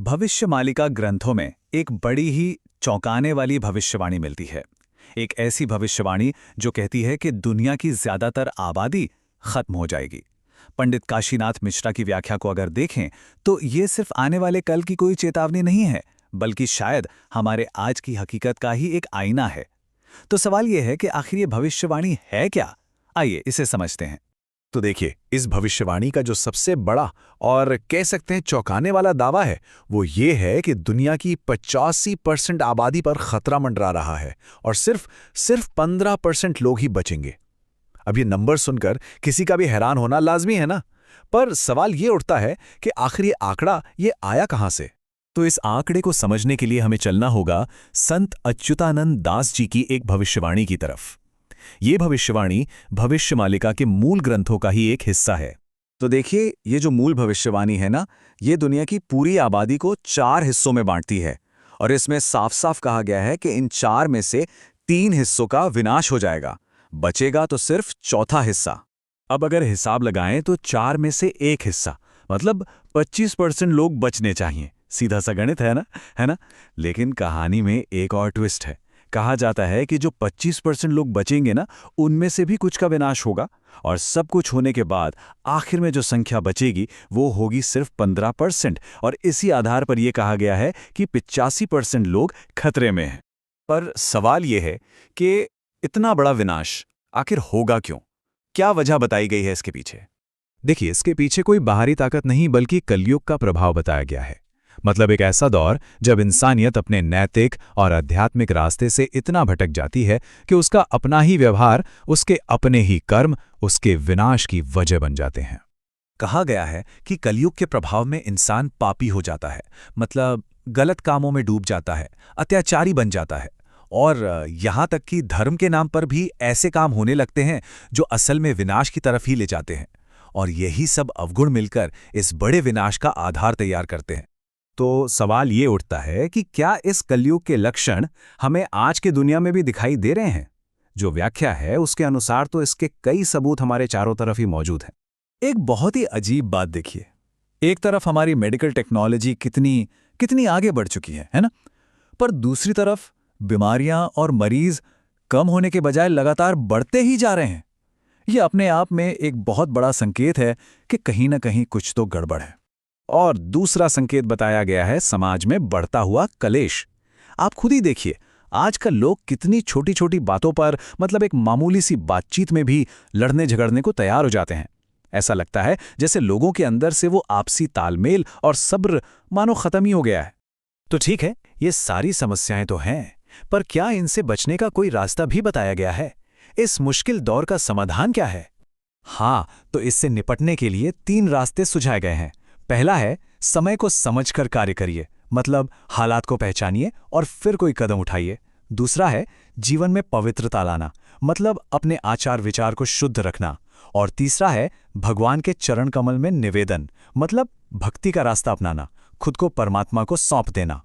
भविष्यमालिका ग्रंथों में एक बड़ी ही चौंकाने वाली भविष्यवाणी मिलती है। एक ऐसी भविष्यवाणी जो कहती है कि दुनिया की ज्यादातर आबादी खत्म हो जाएगी। पंडित काशीनाथ मिश्रा की व्याख्या को अगर देखें तो ये सिर्फ आने वाले कल की कोई चेतावनी नहीं है, बल्कि शायद हमारे आज की हकीकत का ही एक आईना है। तो सवाल यह है कि आखिर ये भविष्यवाणी है क्या? आइए इसे समझते हैं। तो देखिए, इस भविष्यवाणी का जो सबसे बड़ा और कह सकते हैं चौंकाने वाला दावा है वो ये है कि दुनिया की 85% आबादी पर खतरा मंडरा रहा है और सिर्फ 15% लोग ही बचेंगे। अब ये नंबर सुनकर किसी का भी हैरान होना लाजमी है ना, पर सवाल ये उठता है कि आखिर ये आंकड़ा ये आया कहां से। तो इस आंकड़े को समझने के लिए हमें चलना होगा संत अच्युतानंद दास जी की एक भविष्यवाणी की तरफ। ये भविष्यवाणी भविष्यमालिका के मूल ग्रंथों का ही एक हिस्सा है। तो देखिए, ये जो मूल भविष्यवाणी है ना, ये दुनिया की पूरी आबादी को 4 हिस्सों में बांटती है और इसमें साफ साफ कहा गया है कि इन 4 में से 3 हिस्सों का विनाश हो जाएगा, बचेगा तो सिर्फ चौथा हिस्सा। अब अगर हिसाब लगाएं तो 4 में से 1 हिस्सा मतलब 25% लोग बचने चाहिए। सीधा सा गणित है ना? लेकिन कहानी में एक और ट्विस्ट है। कहा जाता है कि जो 25% लोग बचेंगे ना, उनमें से भी कुछ का विनाश होगा और सब कुछ होने के बाद आखिर में जो संख्या बचेगी वो होगी सिर्फ 15%। और इसी आधार पर यह कहा गया है कि 85% लोग खतरे में हैं। पर सवाल यह है कि इतना बड़ा विनाश आखिर होगा क्यों? क्या वजह बताई गई है इसके पीछे? देखिए, इसके पीछे कोई बाहरी ताकत नहीं बल्कि कलयुग का प्रभाव बताया गया है। मतलब एक ऐसा दौर जब इंसानियत अपने नैतिक और आध्यात्मिक रास्ते से इतना भटक जाती है कि उसका अपना ही व्यवहार, उसके अपने ही कर्म उसके विनाश की वजह बन जाते हैं। कहा गया है कि कलयुग के प्रभाव में इंसान पापी हो जाता है, मतलब गलत कामों में डूब जाता है, अत्याचारी बन जाता है और यहाँ तक कि धर्म के नाम पर भी ऐसे काम होने लगते हैं जो असल में विनाश की तरफ ही ले जाते हैं। और यही सब अवगुण मिलकर इस बड़े विनाश का आधार तैयार करते हैं। तो सवाल ये उठता है कि क्या इस कलयुग के लक्षण हमें आज की दुनिया में भी दिखाई दे रहे हैं? जो व्याख्या है उसके अनुसार तो इसके कई सबूत हमारे चारों तरफ ही मौजूद हैं। एक बहुत ही अजीब बात देखिए, एक तरफ हमारी मेडिकल टेक्नोलॉजी कितनी आगे बढ़ चुकी है ना? पर दूसरी तरफ बीमारियां और मरीज कम होने के बजाय लगातार बढ़ते ही जा रहे हैं। यह अपने आप में एक बहुत बड़ा संकेत है कि कहीं ना कहीं कुछ तो गड़बड़ है। और दूसरा संकेत बताया गया है समाज में बढ़ता हुआ कलेश। आप खुद ही देखिए, आजकल लोग कितनी छोटी छोटी बातों पर, मतलब एक मामूली सी बातचीत में भी लड़ने झगड़ने को तैयार हो जाते हैं। ऐसा लगता है जैसे लोगों के अंदर से वो आपसी तालमेल और सब्र मानो खत्म ही हो गया है। तो ठीक है, ये सारी समस्याएं तो हैं, पर क्या इनसे बचने का कोई रास्ता भी बताया गया है? इस मुश्किल दौर का समाधान क्या है? हाँ, तो इससे निपटने के लिए 3 रास्ते सुझाए गए हैं। पहला है, समय को समझकर कार्य करिए, मतलब हालात को पहचानिए और फिर कोई कदम उठाइए। दूसरा है, जीवन में पवित्रता लाना, मतलब अपने आचार विचार को शुद्ध रखना। और तीसरा है, भगवान के चरण कमल में निवेदन, मतलब भक्ति का रास्ता अपनाना, खुद को परमात्मा को सौंप देना।